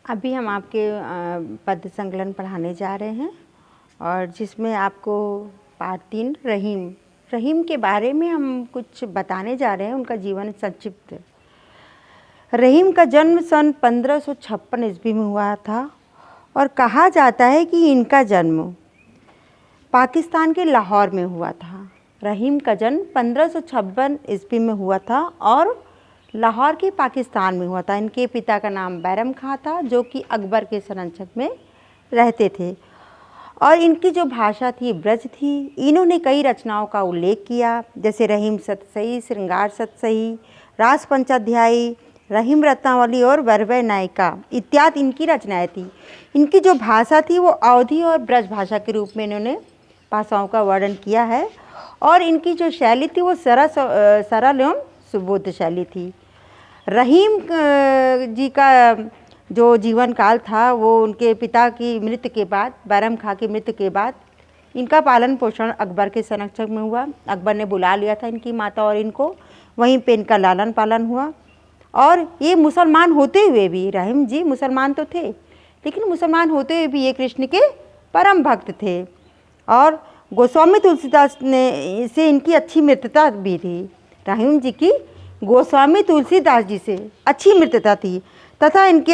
अभी हम आपके पद्य संकलन पढ़ाने जा रहे हैं और जिसमें आपको पाठ 3 रहीम के बारे में हम कुछ बताने जा रहे हैं, उनका जीवन संक्षिप्त। रहीम का जन्म सन 1556 ईस्वी में हुआ था और कहा जाता है कि इनका जन्म पाकिस्तान के लाहौर में हुआ था। रहीम का जन्म 1556 ईस्वी में हुआ था और लाहौर के पाकिस्तान में हुआ था। इनके पिता का नाम बैरम खां था, जो कि अकबर के संरक्षक में रहते थे और इनकी जो भाषा थी ब्रज थी। इन्होंने कई रचनाओं का उल्लेख किया, जैसे रहीम सतसई, श्रृंगार सतसई, रास पंचाध्यायी, रहीम रत्नावली और वरवय नायिका इत्यादि इनकी रचनाएं थी। इनकी जो भाषा थी वो अवधी और ब्रज भाषा के रूप में इन्होंने भाषाओं का वर्णन किया है और इनकी जो शैली थी वो सरल एवं सुबोध शैली थी। रहीम जी का जो जीवन काल था वो उनके पिता की मृत्यु के बाद, बैरम खां की मृत्यु के बाद इनका पालन पोषण अकबर के संरक्षक में हुआ। अकबर ने बुला लिया था इनकी माता और इनको, वहीं पे इनका लालन पालन हुआ। और ये मुसलमान होते हुए भी, रहीम जी मुसलमान तो थे लेकिन मुसलमान होते हुए भी ये कृष्ण के परम भक्त थे और गोस्वामी तुलसीदास ने से इनकी अच्छी मित्रता भी थी। रहीम जी की गोस्वामी तुलसीदास जी से अच्छी मित्रता थी तथा इनके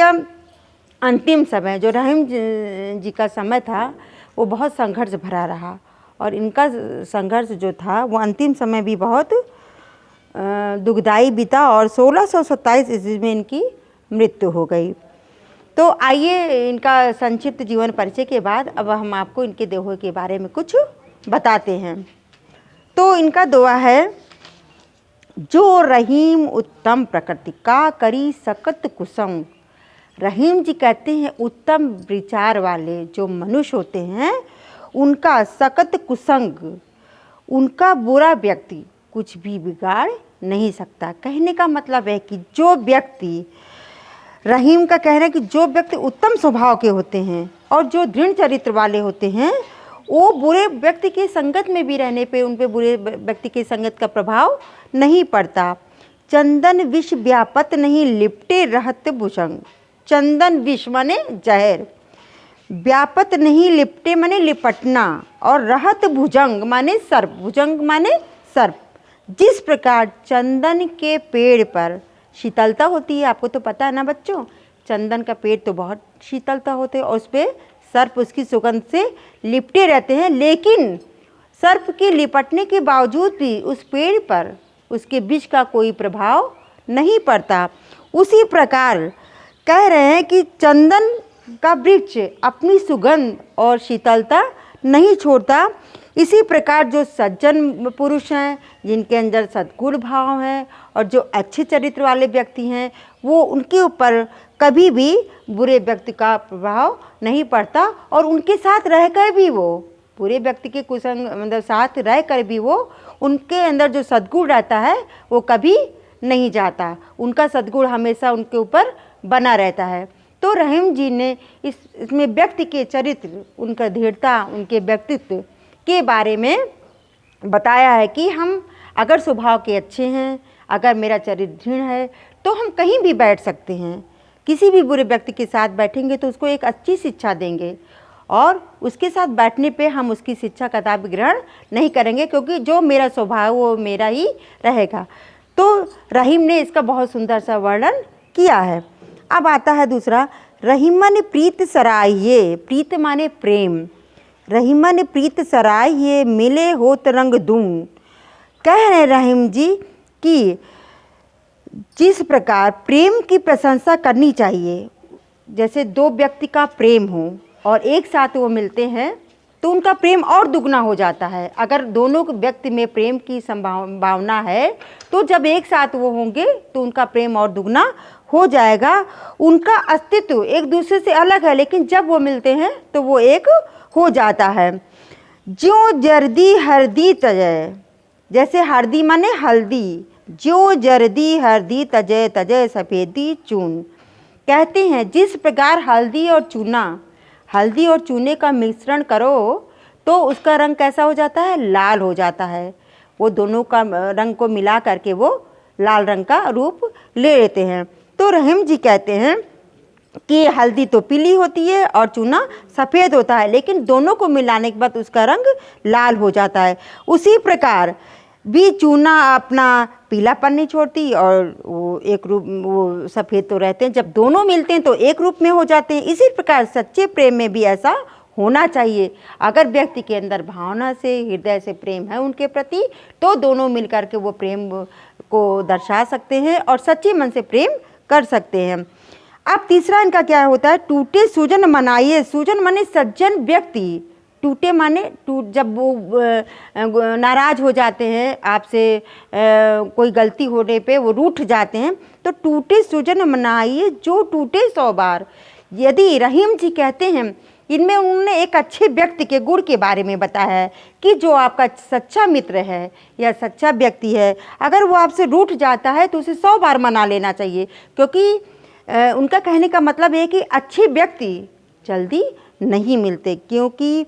अंतिम समय जो रहीम जी का समय था वो बहुत संघर्ष भरा रहा और इनका संघर्ष जो था वो अंतिम समय भी बहुत दुखदाई बीता और 1627 ईस्वी में इनकी मृत्यु हो गई। तो आइए इनका संक्षिप्त जीवन परिचय के बाद अब हम आपको इनके देहों के बारे में कुछ बताते हैं। तो इनका दुआ है, जो रहीम उत्तम प्रकृति का करी सकत कुसंग। रहीम जी कहते हैं उत्तम विचार वाले जो मनुष्य होते हैं उनका सकत कुसंग, उनका बुरा व्यक्ति कुछ भी बिगाड़ नहीं सकता। कहने का मतलब है कि जो व्यक्ति, रहीम का कहना है कि जो व्यक्ति उत्तम स्वभाव के होते हैं और जो दृढ़ चरित्र वाले होते हैं वो बुरे व्यक्ति के संगत में भी रहने पे उन पे बुरे व्यक्ति के संगत का प्रभाव नहीं पड़ता। चंदन विष व्यापत नहीं लिपटे रहत भुजंग। चंदन विष माने जहर, व्यापत नहीं लिपटे माने लिपटना और रहत भुजंग माने सर्प। भुजंग माने सर्प। जिस प्रकार चंदन के पेड़ पर शीतलता होती है, आपको तो पता है ना बच्चों, चंदन का पेड़ तो बहुत शीतलता होते हैं और उस पर सर्प उसकी सुगंध से लिपटे रहते हैं, लेकिन सर्प के लिपटने के बावजूद भी उस पेड़ पर उसके विष का कोई प्रभाव नहीं पड़ता। उसी प्रकार कह रहे हैं कि चंदन का वृक्ष अपनी सुगंध और शीतलता नहीं छोड़ता। इसी प्रकार जो सज्जन पुरुष हैं, जिनके अंदर सद्गुण भाव हैं और जो अच्छे चरित्र वाले व्यक्ति हैं, वो उनके ऊपर कभी भी बुरे व्यक्ति का प्रभाव नहीं पड़ता और उनके साथ रहकर भी वो बुरे व्यक्ति के कुसंग मतलब साथ रहकर भी वो उनके अंदर जो सद्गुण रहता है वो कभी नहीं जाता। उनका सद्गुण हमेशा उनके ऊपर बना रहता है। तो रहीम जी ने इसमें व्यक्ति के चरित्र, उनका दृढ़ता, उनके व्यक्तित्व के बारे में बताया है कि हम अगर स्वभाव के अच्छे हैं, अगर मेरा चरित्र दृढ़ है तो हम कहीं भी बैठ सकते हैं। किसी भी बुरे व्यक्ति के साथ बैठेंगे तो उसको एक अच्छी शिक्षा देंगे और उसके साथ बैठने पे हम उसकी शिक्षा कदापि ग्रहण नहीं करेंगे, क्योंकि जो मेरा स्वभाव वो मेरा ही रहेगा। तो रहीम ने इसका बहुत सुंदर सा वर्णन किया है। अब आता है दूसरा, रहीमन प्रीत सराहिए। प्रीत माने प्रेम। रहीमन प्रीत सराहिए मिले होत रंग दून। कह रहे रहीम जी कि जिस प्रकार प्रेम की प्रशंसा करनी चाहिए, जैसे दो व्यक्ति का प्रेम हो और एक साथ वो मिलते हैं तो उनका प्रेम और दुगना हो जाता है। अगर दोनों व्यक्ति में प्रेम की संभावना है तो जब एक साथ वो होंगे तो उनका प्रेम और दुगना हो जाएगा। उनका अस्तित्व एक दूसरे से अलग है लेकिन जब वो मिलते हैं तो वो एक हो जाता है। ज्यों जर्दी हरदी तजय, जैसे हरदी माने हल्दी, ज्यों जर्दी हरदी तजय तजय सफ़ेदी चून। कहते हैं जिस प्रकार हल्दी और चूने का मिश्रण करो तो उसका रंग कैसा हो जाता है, लाल हो जाता है। वो दोनों का रंग को मिला करके वो लाल रंग का रूप ले लेते हैं। तो रहीम जी कहते हैं कि हल्दी तो पीली होती है और चूना सफ़ेद होता है, लेकिन दोनों को मिलाने के बाद उसका रंग लाल हो जाता है। उसी प्रकार भी चूना अपना पीलापन नहीं छोड़ती और वो एक रूप, वो सफ़ेद तो रहते हैं, जब दोनों मिलते हैं तो एक रूप में हो जाते हैं। इसी प्रकार सच्चे प्रेम में भी ऐसा होना चाहिए। अगर व्यक्ति के अंदर भावना से, हृदय से प्रेम है उनके प्रति, तो दोनों मिलकर के वो प्रेम को दर्शा सकते हैं और सच्चे मन से प्रेम कर सकते हैं। अब तीसरा इनका क्या होता है, टूटे सूजन मनाइए। सूजन माने सज्जन व्यक्ति, टूटे माने जब वो नाराज़ हो जाते हैं आपसे, कोई गलती होने पे वो रूठ जाते हैं, तो टूटे सूजन मनाइए जो टूटे 100 बार। यदि रहीम जी कहते हैं, इनमें उन्होंने एक अच्छे व्यक्ति के गुण के बारे में बताया है कि जो आपका सच्चा मित्र है या सच्चा व्यक्ति है, अगर वो आपसे रूठ जाता है तो उसे 100 बार मना लेना चाहिए, क्योंकि उनका कहने का मतलब है कि अच्छे व्यक्ति जल्दी नहीं मिलते, क्योंकि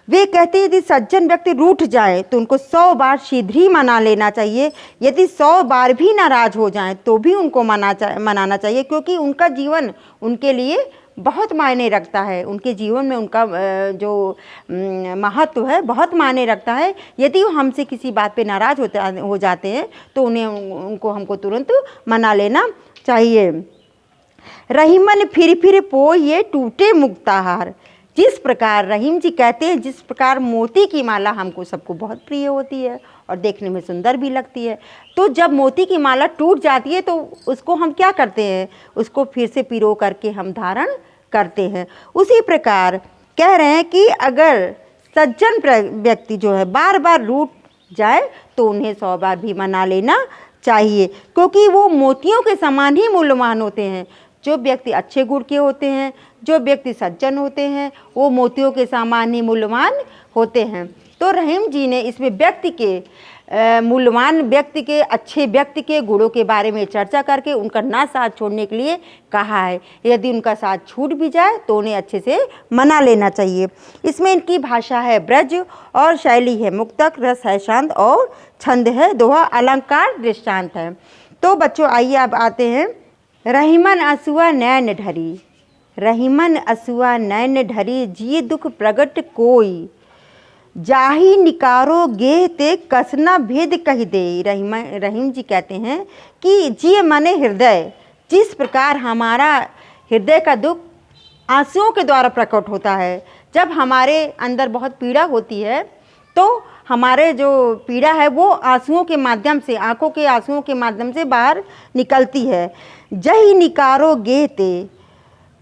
वे कहते हैं यदि सज्जन व्यक्ति रूठ जाए तो उनको 100 बार शीघ्र ही मना लेना चाहिए। यदि 100 बार भी नाराज़ हो जाएं तो भी उनको मनाना चाहिए, क्योंकि उनका जीवन उनके लिए बहुत मायने रखता है। उनके जीवन में उनका जो महत्व है बहुत मायने रखता है। यदि वो हमसे किसी बात पे नाराज़ हो जाते हैं तो उनको हमको तुरंत मना लेना चाहिए। रहीमन फिर पोए टूटे मुक्ताहार। जिस प्रकार रहीम जी कहते हैं, जिस प्रकार मोती की माला हमको सबको बहुत प्रिय होती है और देखने में सुंदर भी लगती है, तो जब मोती की माला टूट जाती है तो उसको हम क्या करते हैं, उसको फिर से पिरो करके हम धारण करते हैं। उसी प्रकार कह रहे हैं कि अगर सज्जन व्यक्ति जो है बार बार रूठ जाए तो उन्हें 100 बार भी मना लेना चाहिए, क्योंकि वो मोतियों के समान ही मूल्यवान होते हैं। जो व्यक्ति अच्छे गुण के होते हैं, जो व्यक्ति सज्जन होते हैं, वो मोतियों के समान ही मूल्यवान होते हैं। तो रहीम जी ने इसमें व्यक्ति के मूल्यवान व्यक्ति के, अच्छे व्यक्ति के गुणों के बारे में चर्चा करके उनका ना साथ छोड़ने के लिए कहा है। यदि उनका साथ छूट भी जाए तो उन्हें अच्छे से मना लेना चाहिए। इसमें इनकी भाषा है ब्रज और शैली है मुक्तक, रस है शांत और छंद है दोहा, अलंकार दृष्टांत है। तो बच्चों आइए अब आते हैं, रहीमन असुआ नैन ढरी। रहीमन असुआ नैन ढरी, जिये दुख प्रगट कोई, जाही निकारो गेह ते कसना भेद कह दे। रहीम जी कहते हैं कि जिये माने हृदय, जिस प्रकार हमारा हृदय का दुख आंसुओं के द्वारा प्रकट होता है। जब हमारे अंदर बहुत पीड़ा होती है तो हमारे जो पीड़ा है वो आंसुओं के माध्यम से, आंखों के आंसुओं के माध्यम से बाहर निकलती है। जही निकारो गेह ते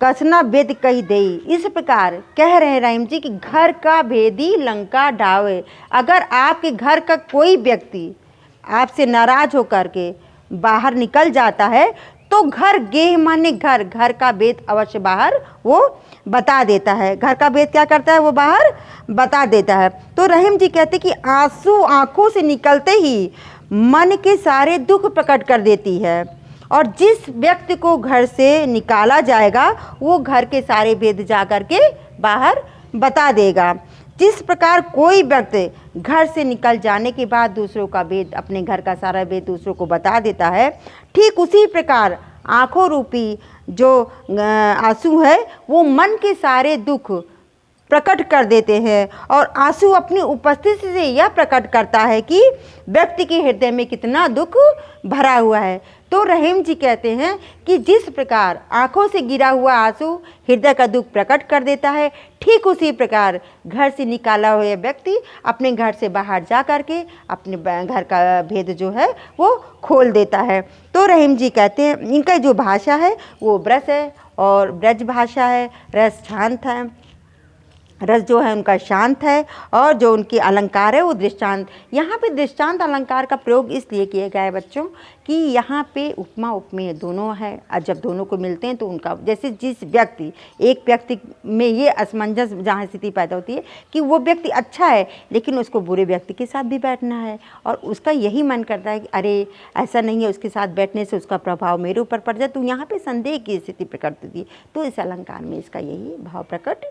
कसना भेद कही दे। इस प्रकार कह रहे हैं रहीम जी कि घर का भेदी लंका ढावे। अगर आपके घर का कोई व्यक्ति आपसे नाराज होकर के बाहर निकल जाता है तो घर, गेह माने घर, घर का भेद अवश्य बाहर वो बता देता है। घर का भेद क्या करता है, वो बाहर बता देता है। तो रहीम जी कहते कि आंसू आंखों से निकलते ही मन के सारे दुख प्रकट कर देती है, और जिस व्यक्ति को घर से निकाला जाएगा वो घर के सारे भेद जा कर के बाहर बता देगा। जिस प्रकार कोई व्यक्ति घर से निकल जाने के बाद दूसरों का भेद, अपने घर का सारा भेद दूसरों को बता देता है, ठीक उसी प्रकार आँखों रूपी जो आंसू है वो मन के सारे दुख प्रकट कर देते हैं। और आंसू अपनी उपस्थिति से यह प्रकट करता है कि व्यक्ति के हृदय में कितना दुख भरा हुआ है। तो रहीम जी कहते हैं कि जिस प्रकार आंखों से गिरा हुआ आंसू हृदय का दुख प्रकट कर देता है, ठीक उसी प्रकार घर से निकाला हुआ व्यक्ति अपने घर से बाहर जा कर के अपने घर का भेद जो है वो खोल देता है। तो रहीम जी कहते हैं इनका जो भाषा है वो ब्रज है और ब्रज भाषा है, रस शांत है, रस जो है उनका शांत है, और जो उनकी अलंकार है वो दृष्टांत। यहाँ पे दृष्टांत अलंकार का प्रयोग इसलिए किया गया है बच्चों कि यहाँ पे उपमा उपमेय दोनों है, और जब दोनों को मिलते हैं तो उनका, जैसे जिस व्यक्ति, एक व्यक्ति में ये असमंजस जहाँ स्थिति पैदा होती है कि वो व्यक्ति अच्छा है लेकिन उसको बुरे व्यक्ति के साथ भी बैठना है, और उसका यही मन करता है कि अरे ऐसा नहीं है, उसके साथ बैठने से उसका प्रभाव मेरे ऊपर पड़ जाए, तो यहाँ पे संदेह की स्थिति प्रकट होती है। तो इस अलंकार में इसका यही भाव प्रकट